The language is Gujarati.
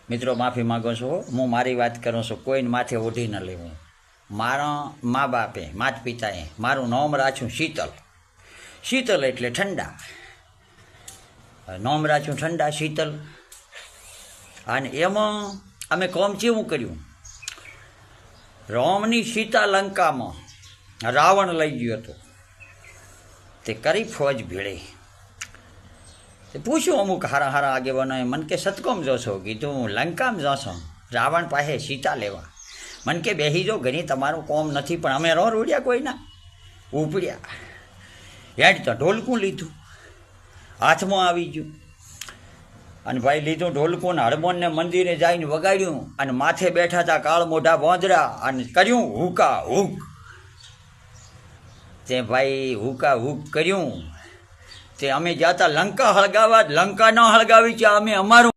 મિત્રો માફી માગું છું, હું મારી વાત કરું છું, કોઈને માથે ઓઢી ન લેવું. મારા મા બાપે માતા પિતાએ મારું નામ રાખ્યું શીતલ. શીતલ એટલે ઠંડા, નામ રાખ્યું ઠંડા શીતલ. અને એમાં અમે કોમ ચેવું કર્યું, રામની સીતા લંકામાં રાવણ લઈ ગયો હતો, તે કરી ફોજ ભીડે. તે પૂછ્યું અમુક હારા હારા આગેવાનોએ, મન કે સતકોમ જોશો? કીધું લંકામાં જોશો રાવણ પાસે સીતા લેવા. મન કે બેસી જો, ઘણી તમારું કોમ નથી, પણ અમે રો રોડ્યા કોઈના ઉપડ્યા. યાદ તો ઢોલકું લીધું, હાથમાં આવી ગયું, અને ભાઈ લીધું ઢોલકું, હડમોનને મંદિરે જઈને વગાડ્યું, અને માથે બેઠા હતા કાળ મોઢા બોંદરા, અને કર્યું હુકા હુક. તે ભાઈ હુકા હુક કર્યું. તે અમે ગયા હતા લંકા હળગાવા, લંકા ન હળગાવી છે અમે અમારું